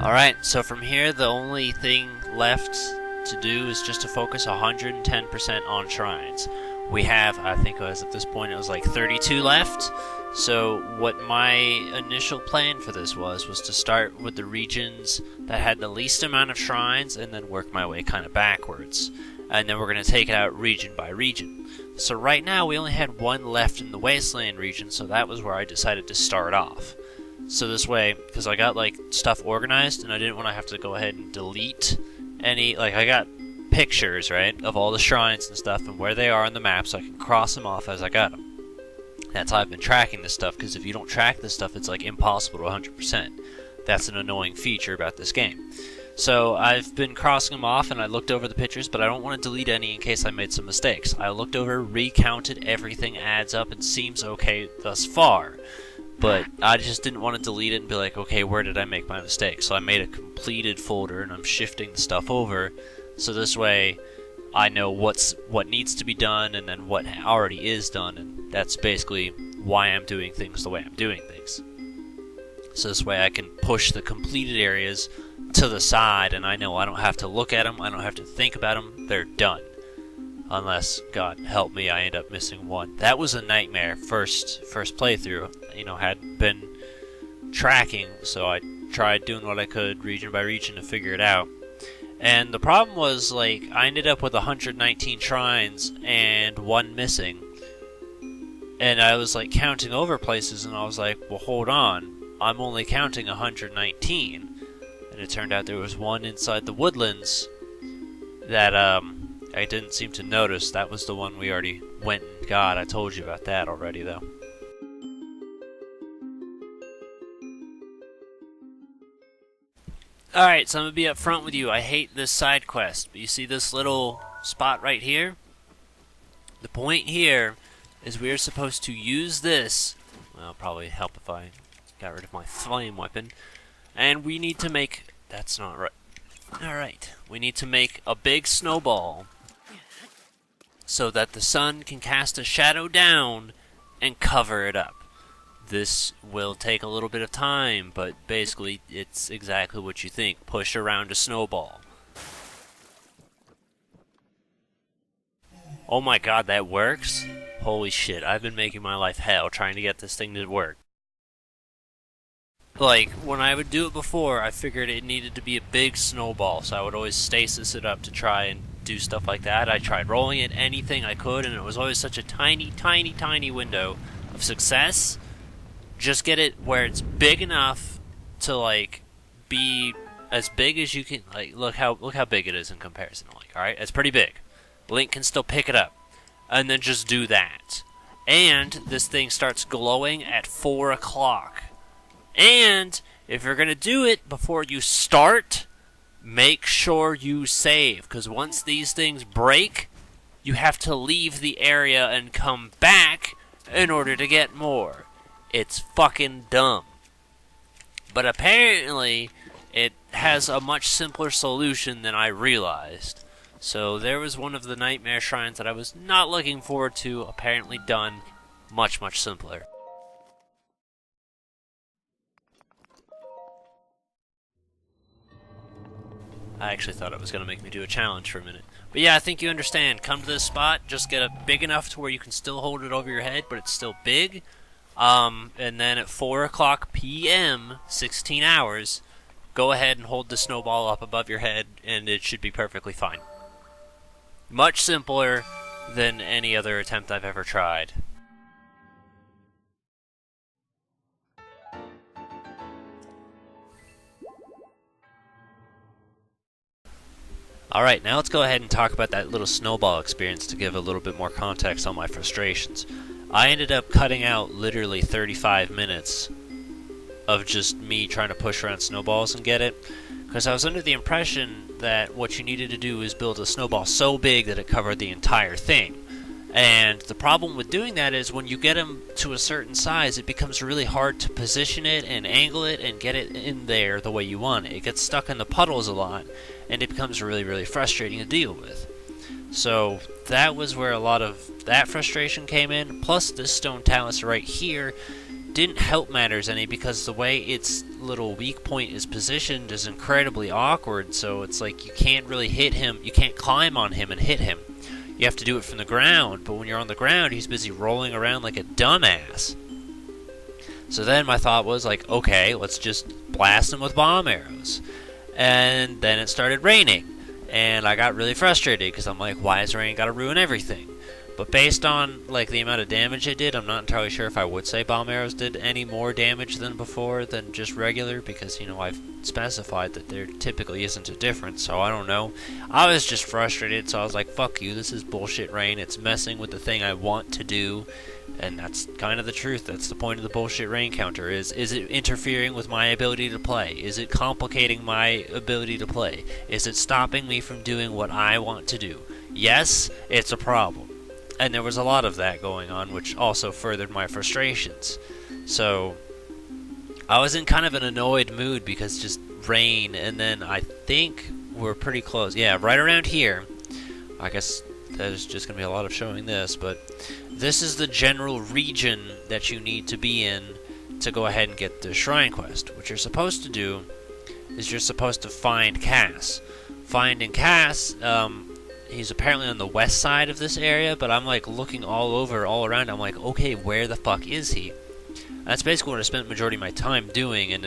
Alright, so from here the only thing left to do is just to focus 110% on shrines. We have, I think it was at this point, it was like 32 left. So what my initial plan for this was to start with the regions that had the least amount of shrines and then work my way kind of backwards. And then we're going to take it out region by region. So right now we only had one left in the Wasteland region, so that was where I decided to start off. So this way, because I got like stuff organized and I didn't want to have to go ahead and delete any, like I got pictures, right, of all the shrines and stuff and where they are on the map so I can cross them off as I got them. That's how I've been tracking this stuff, because if you don't track this stuff, it's like impossible to 100%. That's an annoying feature about this game. So I've been crossing them off and I looked over the pictures, but I don't want to delete any in case I made some mistakes. I looked over, recounted, everything adds up and seems okay thus far. But I just didn't want to delete it and be like, okay, where did I make my mistake? So I made a completed folder and I'm shifting the stuff over. So this way I know what needs to be done and then what already is done. And that's basically why I'm doing things the way I'm doing things. So this way I can push the completed areas to the side and I know I don't have to look at them. I don't have to think about them. They're done. Unless, God help me, I end up missing one. That was a nightmare first playthrough. You know, hadn't been tracking, so I tried doing what I could region by region to figure it out. And the problem was, like, I ended up with 119 shrines and one missing. And I was, like, counting over places, and I was like, well, hold on. I'm only counting 119. And it turned out there was one inside the woodlands that, I didn't seem to notice. That was the one we already went and got. I told you about that already, though. Alright, so I'm going to be up front with you. I hate this side quest, but you see this little spot right here? The point here is we are supposed to use this. Well, it'll probably help if I got rid of my flame weapon. And we need to make... That's not right. Alright, we need to make a big snowball so that the sun can cast a shadow down and cover it up. This will take a little bit of time, but basically it's exactly what you think. Push around a snowball. Oh my god, that works? Holy shit, I've been making my life hell trying to get this thing to work. Like, when I would do it before, I figured it needed to be a big snowball, so I would always stasis it up to try and do stuff like that. I tried rolling it, anything I could, and it was always such a tiny, tiny, tiny window of success. Just get it where it's big enough to, like, be as big as you can. Like, look how big it is in comparison. Like, alright, it's pretty big. Link can still pick it up. And then just do that. And this thing starts glowing at 4 o'clock. And if you're going to do it before you start, make sure you save. Because once these things break, you have to leave the area and come back in order to get more. It's fucking dumb. But apparently, it has a much simpler solution than I realized. So there was one of the nightmare shrines that I was not looking forward to, apparently done much, much simpler. I actually thought it was going to make me do a challenge for a minute. But yeah, I think you understand. Come to this spot, just get it big enough to where you can still hold it over your head, but it's still big. And then at 4 o'clock p.m., 16 hours, go ahead and hold the snowball up above your head, and it should be perfectly fine. Much simpler than any other attempt I've ever tried. Alright, now let's go ahead and talk about that little snowball experience to give a little bit more context on my frustrations. I ended up cutting out literally 35 minutes of just me trying to push around snowballs and get it, because I was under the impression that what you needed to do is build a snowball so big that it covered the entire thing. And the problem with doing that is when you get them to a certain size, it becomes really hard to position it and angle it and get it in there the way you want it. It gets stuck in the puddles a lot, and it becomes really, really frustrating to deal with. So that was where a lot of that frustration came in. Plus this stone talus right here didn't help matters any because the way its little weak point is positioned is incredibly awkward, so it's like you can't really hit him, you can't climb on him and hit him. You have to do it from the ground, but when you're on the ground, he's busy rolling around like a dumbass. So then my thought was like, okay, let's just blast him with bomb arrows. And then it started raining, and I got really frustrated because I'm like, why has rain got to ruin everything? But based on like the amount of damage it did, I'm not entirely sure if I would say bomb arrows did any more damage than before than just regular, because, you know, I've specified that there typically isn't a difference, so I don't know. I was just frustrated, so I was like, fuck you, this is bullshit rain, it's messing with the thing I want to do, and that's kind of the truth. That's the point of the bullshit rain counter, is it interfering with my ability to play? Is it complicating my ability to play? Is it stopping me from doing what I want to do? Yes, it's a problem. And there was a lot of that going on, which also furthered my frustrations. So I was in kind of an annoyed mood because just rain, and then I think we're pretty close. Yeah, right around here. I guess there's just going to be a lot of showing this, but this is the general region that you need to be in to go ahead and get the shrine quest. What you're supposed to do is you're supposed to find Cass. Finding Cass, he's apparently on the west side of this area, but I'm like looking all around. I'm like, okay, where the fuck is he? That's basically what I spent the majority of my time doing, and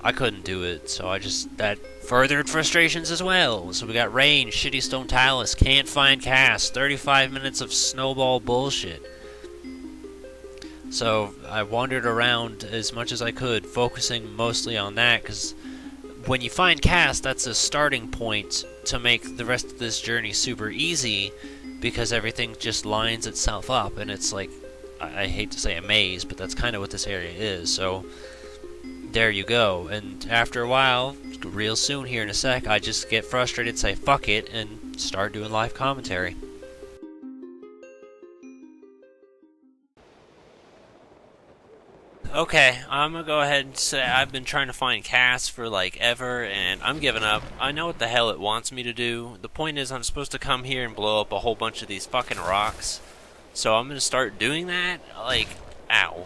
I couldn't do it, so that furthered frustrations as well. So we got rain, shitty stone talus, can't find Cass, 35 minutes of snowball bullshit. So I wandered around as much as I could, focusing mostly on that, because when you find Cass, that's a starting point to make the rest of this journey super easy, because everything just lines itself up, and it's like, I hate to say a maze, but that's kind of what this area is. So there you go. And after a while, real soon here in a sec, I just get frustrated, say fuck it, and start doing live commentary. Okay, I'm gonna go ahead and say I've been trying to find Cass for like ever, and I'm giving up. I know what the hell it wants me to do. The point is I'm supposed to come here and blow up a whole bunch of these fucking rocks. So I'm gonna start doing that. Like, ow.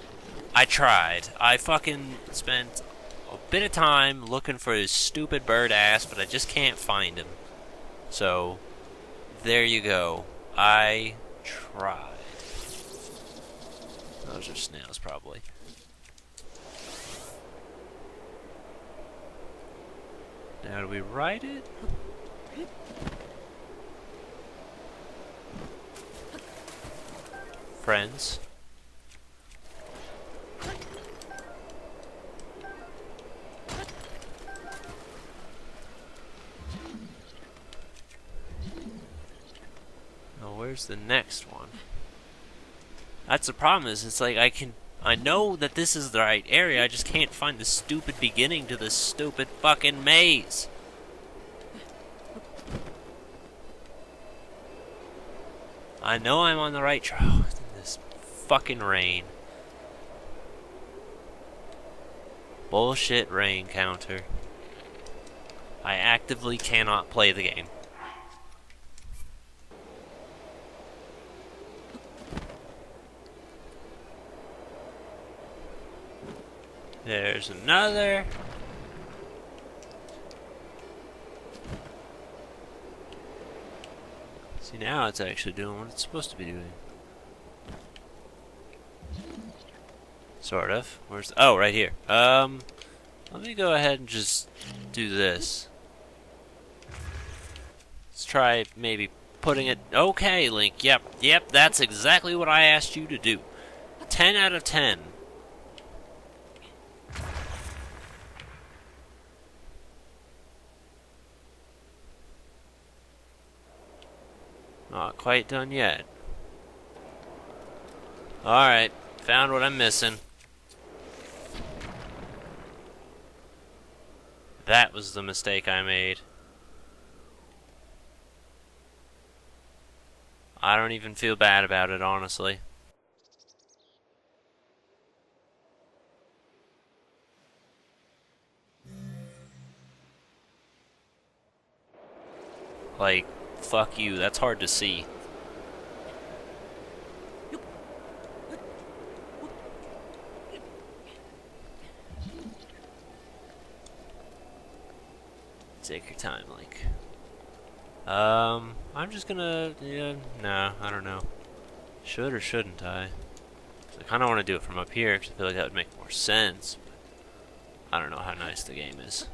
I tried. I fucking spent a bit of time looking for his stupid bird ass, but I just can't find him. So, there you go. I tried. Those are snails, probably. Now, do we ride it? Friends. Now, where's the next one? That's the problem, is it's like I know that this is the right area, I just can't find the stupid beginning to this stupid fucking maze. I know I'm on the right track. Oh, this fucking rain. Bullshit rain counter. I actively cannot play the game. There's another. See, now it's actually doing what it's supposed to be doing. Sort of. Where's oh, right here. Let me go ahead and just do this. Let's try maybe putting it. Okay, Link. Yep, that's exactly what I asked you to do. 10 out of 10. Not quite done yet. Alright, found what I'm missing. That was the mistake I made. I don't even feel bad about it, honestly. Like, fuck you, that's hard to see. Take your time, Link. I'm just gonna, yeah, nah, I don't know. Should or shouldn't I? I kind of want to do it from up here because I feel like that would make more sense. But I don't know how nice the game is.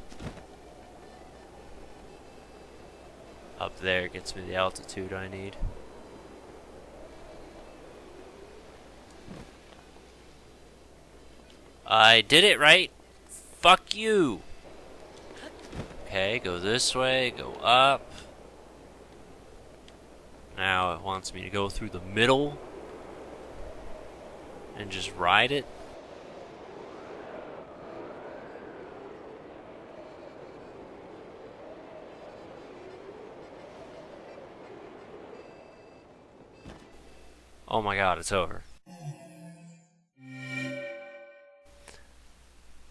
Up there gets me the altitude I need. I did it right. Fuck you. Okay, go this way, go up. Now it wants me to go through the middle and just ride it. Oh my god, it's over.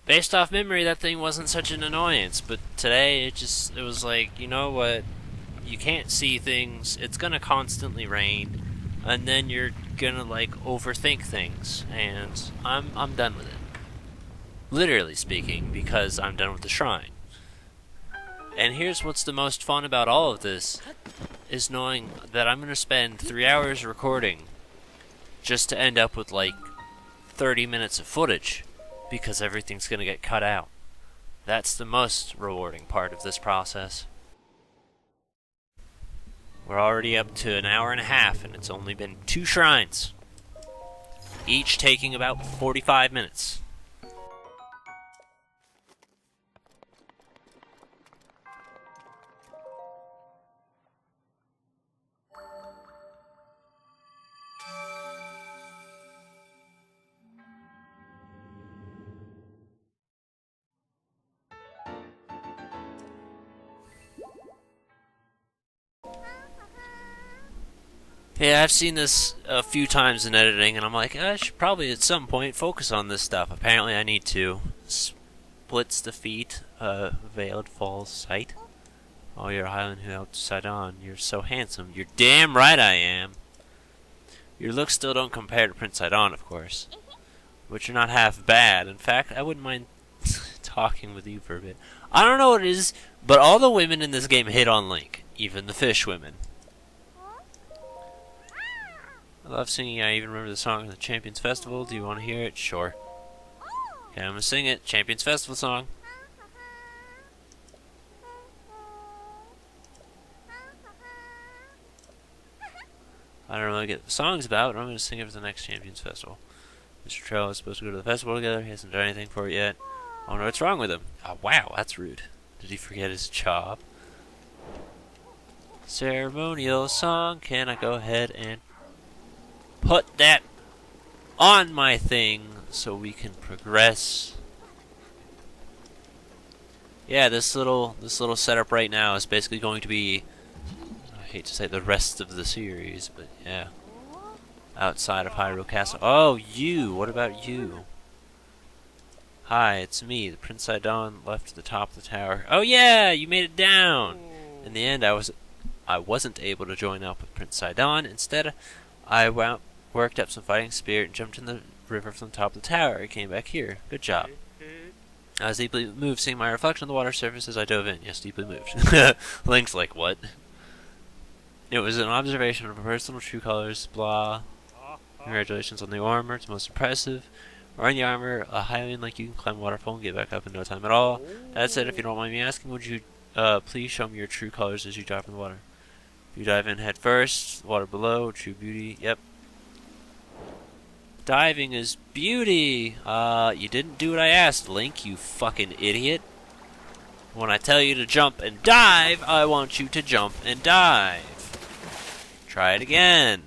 Based off memory, that thing wasn't such an annoyance, but today it was like, you know what? You can't see things, it's gonna constantly rain, and then you're gonna like overthink things, and I'm done with it. Literally speaking, because I'm done with the shrine. And here's what's the most fun about all of this, is knowing that I'm gonna spend 3 hours recording just to end up with like 30 minutes of footage, because everything's gonna get cut out. That's the most rewarding part of this process. We're already up to an hour and a half, and it's only been 2 shrines, each taking about 45 minutes. Yeah, I've seen this a few times in editing, and I'm like, I should probably at some point focus on this stuff. Apparently I need to. Splits the feet, veiled falls sight. Oh, you're a Highland who helped Sidon. You're so handsome. You're damn right I am. Your looks still don't compare to Prince Sidon, of course. But you're not half bad. In fact, I wouldn't mind talking with you for a bit. I don't know what it is, but all the women in this game hit on Link. Even the fish women. I love singing. I even remember the song at the Champions Festival. Do you want to hear it? Sure. Okay, I'm going to sing it. Champions Festival song. I don't really get what the song's about, but I'm going to sing it for the next Champions Festival. Mr. Trell is supposed to go to the festival together. He hasn't done anything for it yet. I wonder what's wrong with him. Oh, wow, that's rude. Did he forget his job? Ceremonial song. Can I go ahead and put that on my thing so we can progress? Yeah, this little setup right now is basically going to be, I hate to say the rest of the series, but yeah, outside of Hyrule Castle. Oh, you! What about you? Hi, it's me, the Prince Sidon left at the top of the tower. Oh yeah, you made it down! In the end, I wasn't able to join up with Prince Sidon. Instead, I worked up some fighting spirit and jumped in the river from the top of the tower. I came back here. Good job. I was deeply moved seeing my reflection on the water surface as I dove in. Yes, deeply moved. Link's like, what? It was an observation of personal true colors, blah. Congratulations on the armor, it's most impressive. Wearing the armor, a Highland like you can climb a waterfall and get back up in no time at all. That said, if you don't mind me asking, would you please show me your true colors as you dive in the water? If you dive in head first, water below, true beauty, yep. Diving is beauty! You didn't do what I asked, Link, you fucking idiot. When I tell you to jump and dive, I want you to jump and dive. Try it again.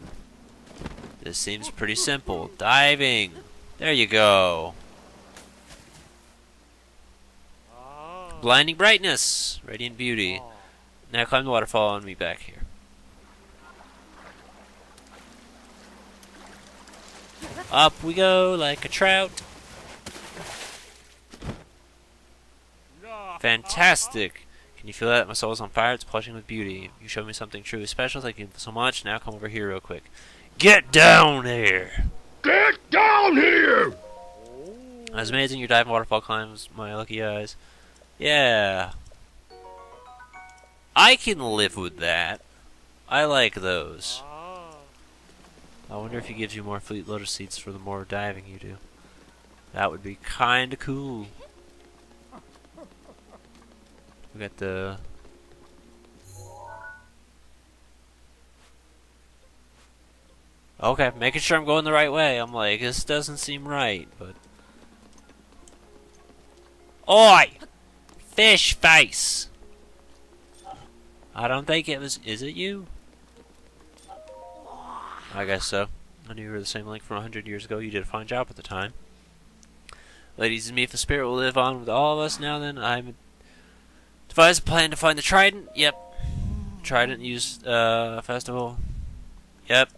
This seems pretty simple. Diving. There you go. Blinding brightness. Radiant beauty. Now climb the waterfall and meet back here. Up we go like a trout. Fantastic. Can you feel that? My soul is on fire. It's blushing with beauty. You showed me something truly special. Thank you so much. Now come over here real quick. Get down here! Get down here! That's amazing. Your diving waterfall climbs my lucky eyes. Yeah. I can live with that. I like those. I wonder if he gives you more fleet lotus seeds for the more diving you do. That would be kinda cool. We got the... Okay, making sure I'm going the right way. I'm like, this doesn't seem right, but... Oi! Fish face! I don't think it was... Is it you? I guess so. I knew you were the same link from 100 years ago. You did a fine job at the time. Ladies and me, if the spirit will live on with all of us now, then I'm... Devise a plan to find the trident. Yep. Trident used, festival. Yep.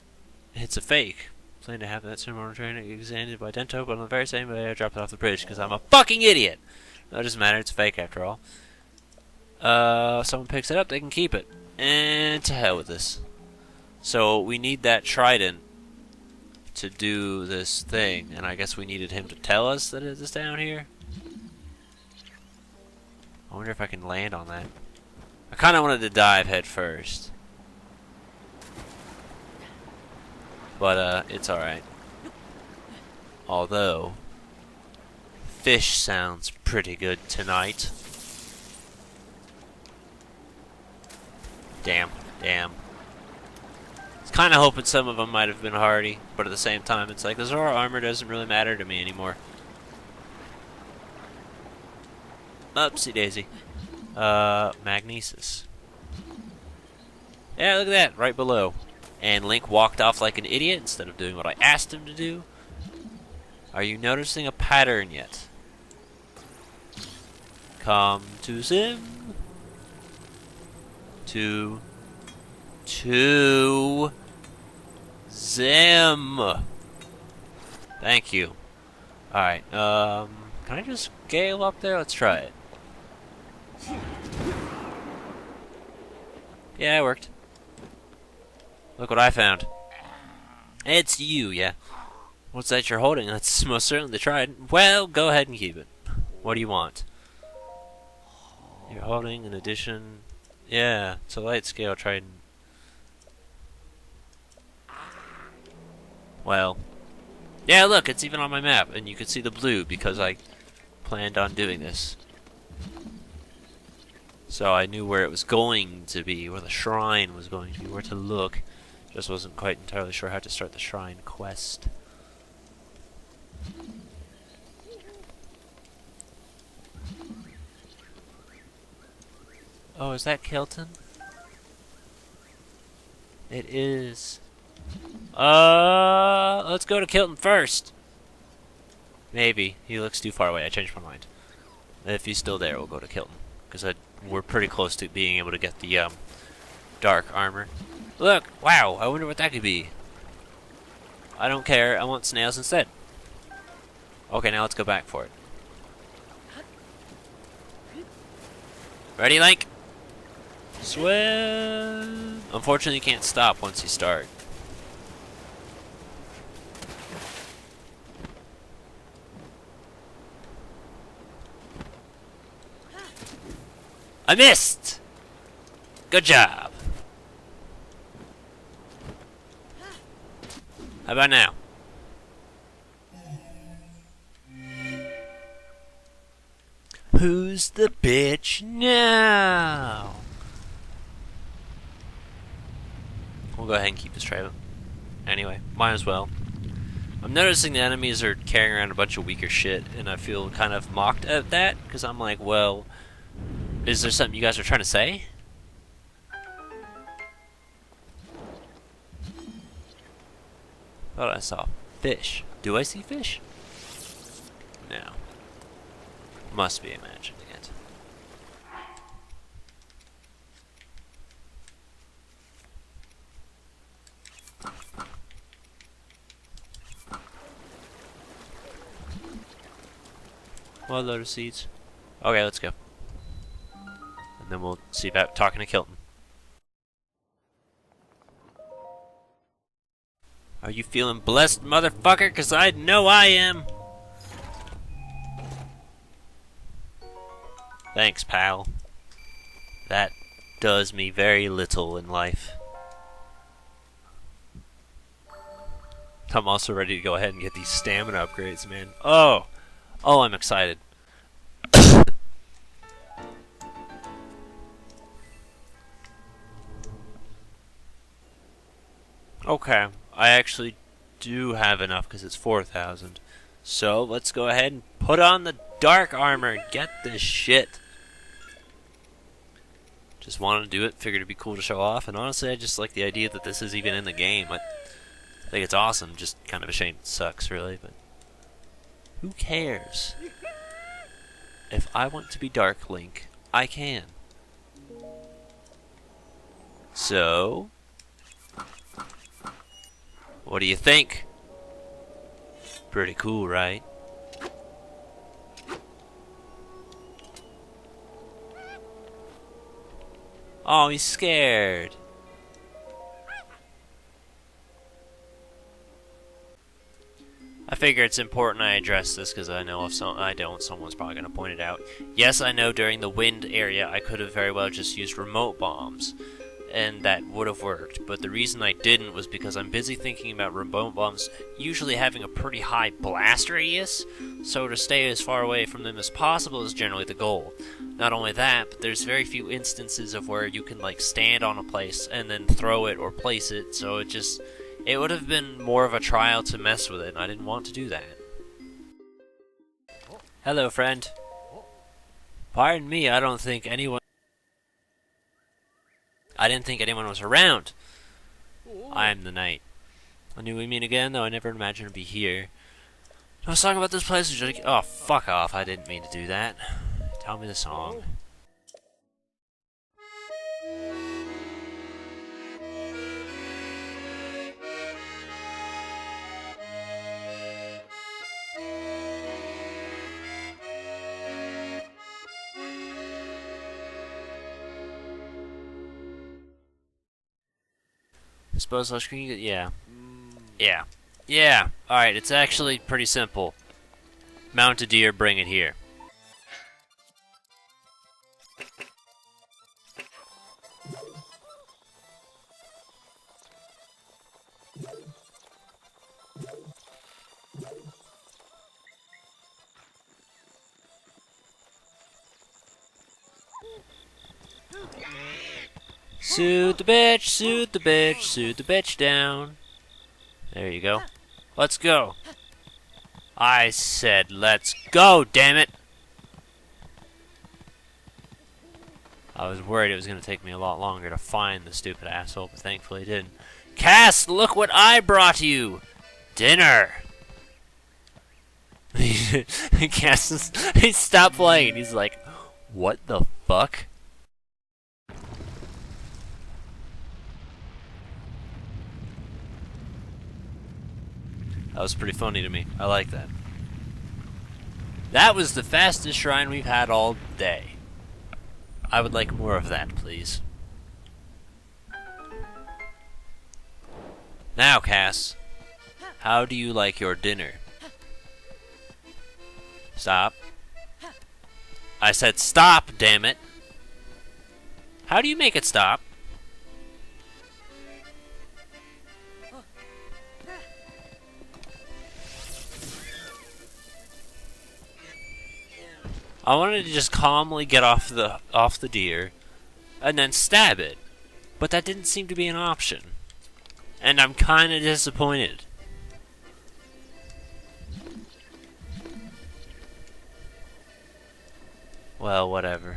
It's a fake. Plan to have that ceremonial training examined by Dento, but on the very same day I dropped it off the bridge because I'm a fucking idiot. No, it doesn't matter. It's a fake after all. Someone picks it up, they can keep it. And to hell with this. So we need that trident to do this thing, and I guess we needed him to tell us that it is down here. I wonder if I can land on that. I kind of wanted to dive head first. But, it's alright. Although, fish sounds pretty good tonight. Damn. I was kind of hoping some of them might have been hardy, but at the same time, it's like, the Zora armor doesn't really matter to me anymore. Upsie daisy. Magnesis. Yeah, look at that, right below. And Link walked off like an idiot instead of doing what I asked him to do. Are you noticing a pattern yet? Come to Zim. To Zim. Thank you. Alright, can I just scale up there? Let's try it. Yeah, it worked. Look what I found. It's you, yeah. What's that you're holding? That's most certainly the trident. Well, go ahead and keep it. What do you want? You're holding an addition. Yeah, it's a light scale trident. Well. Yeah, look, it's even on my map, and you can see the blue because I planned on doing this. So I knew where it was going to be, where the shrine was going to be, where to look. Just wasn't quite entirely sure how to start the shrine quest. Oh, is that Kelton? It is. Let's go to Kelton first. Maybe. He looks too far away. I changed my mind. If he's still there, we'll go to Kelton. Because we're pretty close to being able to get the, dark armor. Look! Wow! I wonder what that could be. I don't care. I want snails instead. Okay, now let's go back for it. Ready, Link? Swim! Unfortunately, you can't stop once you start. I missed! Good job! How about now? Who's the bitch now? We'll go ahead and keep this trail. Anyway, might as well. I'm noticing the enemies are carrying around a bunch of weaker shit, and I feel kind of mocked at that, because I'm like, well, is there something you guys are trying to say? Thought I saw fish. Do I see fish? No. Must be imagining it. Well, load of seeds. Okay, let's go. And then we'll see about talking to Kilton. Are you feeling blessed, motherfucker? 'Cause I know I am. Thanks, pal. That does me very little in life. I'm also ready to go ahead and get these stamina upgrades, man. Oh, I'm excited. Okay, I actually do have enough because it's 4,000. So let's go ahead and put on the dark armor and get this shit. Just wanted to do it, figured it'd be cool to show off, and honestly I just like the idea that this is even in the game. I think it's awesome, just kind of a shame it sucks really, but who cares? If I want to be Dark Link, I can. So, what do you think? Pretty cool, right? Oh, he's scared. I figure it's important I address this because I know if I don't, someone's probably going to point it out. Yes, I know during the wind area I could have very well just used remote bombs, and that would have worked, but the reason I didn't was because I'm busy thinking about remote bombs usually having a pretty high blast radius, so to stay as far away from them as possible is generally the goal. Not only that, but there's very few instances of where you can like stand on a place and then throw it or place it, so it would have been more of a trial to mess with it, and I didn't want to do that. Hello, friend. Pardon me, I didn't think anyone was around. I am the knight. I knew we meet again, though I never imagined it'd be here. I was talking about this place. Oh, fuck off. I didn't mean to do that. Tell me the song. Suppose I'll screen it? Yeah. Yeah. Alright, it's actually pretty simple. Mount a deer, bring it here. Soothe the bitch, soothe the bitch, soothe the bitch down. There you go. Let's go. I said let's go, damn it! I was worried it was going to take me a lot longer to find the stupid asshole, but thankfully it didn't. Cass, look what I brought you! Dinner! Cass, he stopped playing. He's like, what the fuck? That was pretty funny to me. I like that. That was the fastest shrine we've had all day. I would like more of that, please. Now, Cass, how do you like your dinner? Stop. I said stop, damn it. How do you make it stop? I wanted to just calmly get off the deer and then stab it, but that didn't seem to be an option. And I'm kind of disappointed. Well, whatever.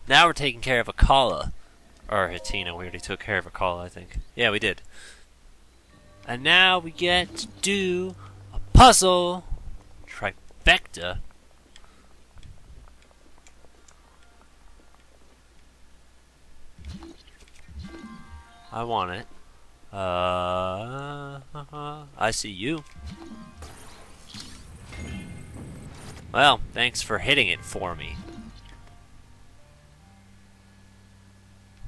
Now we're taking care of Akala. Or Hatina, we already took care of Akala, I think. Yeah, we did. And now we get to do a puzzle. Trifecta. I want it. I see you. Well, thanks for hitting it for me.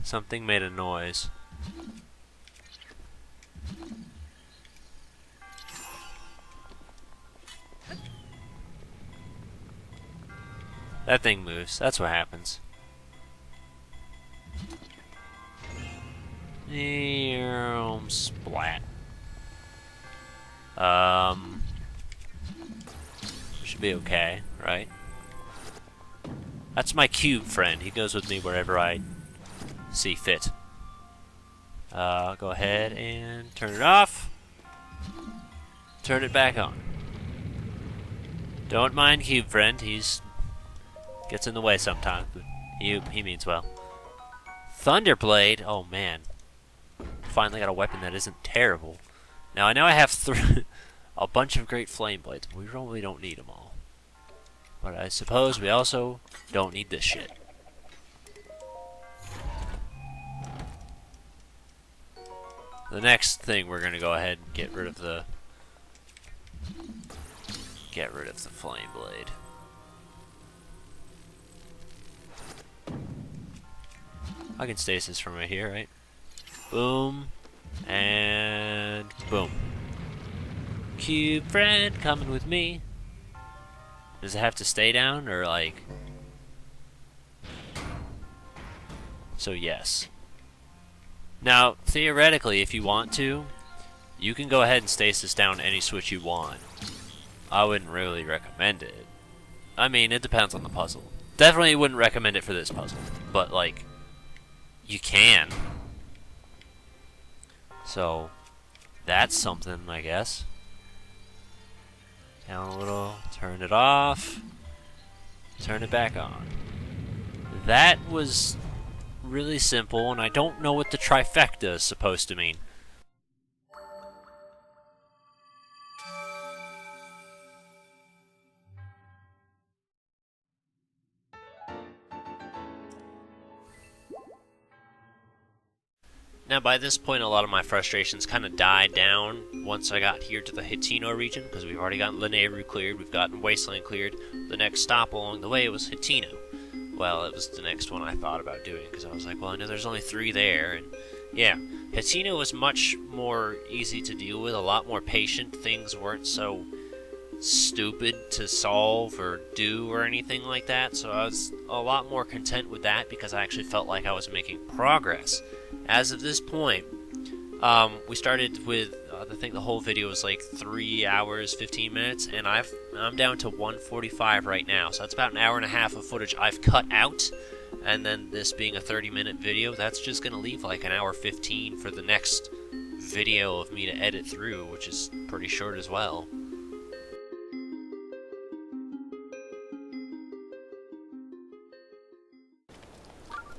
Something made a noise. That thing moves. That's what happens. Splat. Should be okay, right? That's my cube friend. He goes with me wherever I see fit. Go ahead and turn it off. Turn it back on. Don't mind cube friend. He's gets in the way sometimes, but he means well. Thunderblade. Oh man. Finally got a weapon that isn't terrible. Now I know I have a bunch of great flame blades. We really don't need them all. But I suppose we also don't need this shit. The next thing we're gonna go ahead and get rid of the flame blade. I can stasis from right here, right? Boom. And boom. Cube friend coming with me. Does it have to stay down or like... So yes. Now, theoretically, if you want to, you can go ahead and stasis down any switch you want. I wouldn't really recommend it. I mean, it depends on the puzzle. Definitely wouldn't recommend it for this puzzle. But like, you can. So, that's something, I guess. Down a little, turn it off, turn it back on. That was really simple, and I don't know what the trifecta is supposed to mean. Now by this point a lot of my frustrations kind of died down once I got here to the Hitino region, because we've already gotten Lanayru cleared, we've gotten Wasteland cleared. The next stop along the way was Hitino. Well, it was the next one I thought about doing, because I was like, well, I know there's only 3 there, and yeah. Hitino was much more easy to deal with, a lot more patient, things weren't so stupid to solve or do or anything like that, so I was a lot more content with that because I actually felt like I was making progress. As of this point, we started with, I think the whole video was like 3 hours, 15 minutes, and I'm down to 1:45 right now, so that's about an hour and a half of footage I've cut out, and then this being a 30-minute video, that's just going to leave like an hour 15 for the next video of me to edit through, which is pretty short as well.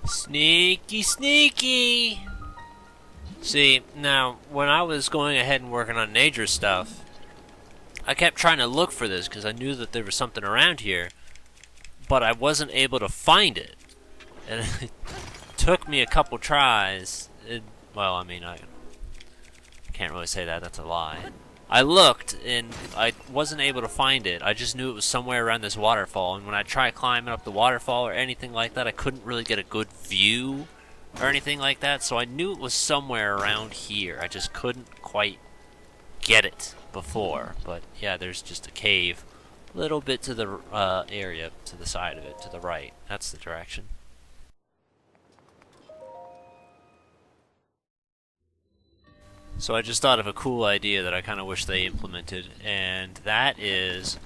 Sneaky, sneaky! See, now, when I was going ahead and working on Nadra's stuff, I kept trying to look for this because I knew that there was something around here, but I wasn't able to find it. And it took me a couple tries. Well, I mean, I can't really say that, that's a lie. I looked, and I wasn't able to find it. I just knew it was somewhere around this waterfall, and when I tried climbing up the waterfall or anything like that, I couldn't really get a good view or anything like that, so I knew it was somewhere around here. I just couldn't quite get it before. But yeah, there's just a cave a little bit to the area, to the side of it, to the right. That's the direction. So I just thought of a cool idea that I kind of wish they implemented, and that is,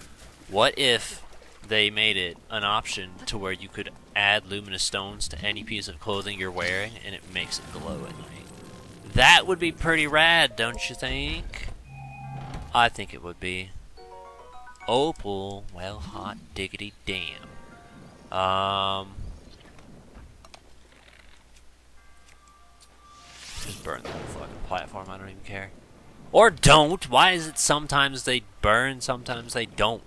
what if they made it an option to where you could add luminous stones to any piece of clothing you're wearing, and it makes it glow at night? That would be pretty rad, don't you think? I think it would be. Opal, well, hot diggity damn. Just burn the whole fucking platform, I don't even care. Or don't! Why is it sometimes they burn, sometimes they don't?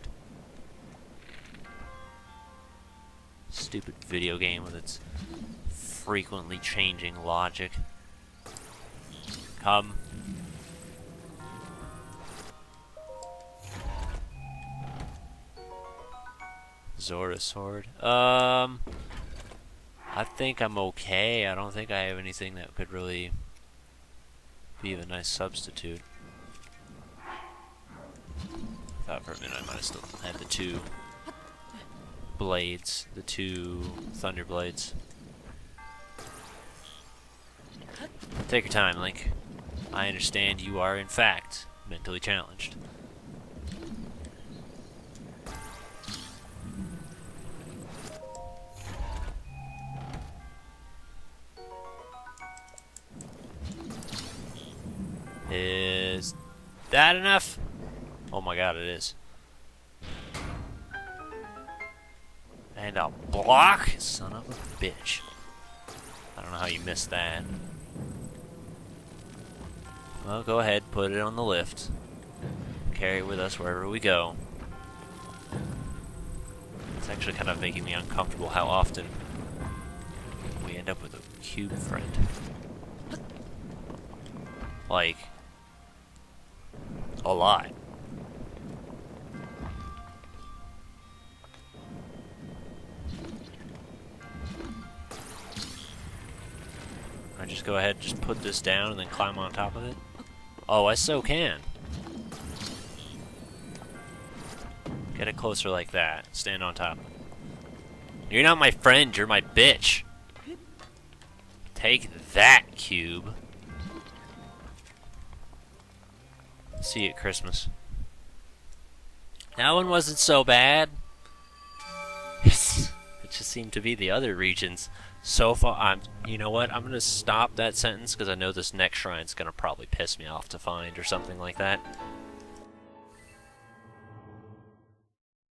Stupid video game with its frequently changing logic. Come. Zora sword. I think I'm okay. I don't think I have anything that could really be a nice substitute. I thought for a minute I might have still had the 2. blades, the 2 thunder blades. Take your time, Link. I understand you are, in fact, mentally challenged. Is that enough? Oh my god, it is. And a block? Son of a bitch. I don't know how you missed that. Well, go ahead, put it on the lift. Carry it with us wherever we go. It's actually kind of making me uncomfortable how often we end up with a cube friend. Like, a lot. I just go ahead, just put this down and then climb on top of it? Oh, I so can. Get it closer like that. Stand on top. You're not my friend, you're my bitch. Take that, cube. See you at Christmas. That one wasn't so bad. It just seemed to be the other regions. So far, you know what? I'm gonna stop that sentence because I know this next shrine's gonna probably piss me off to find or something like that.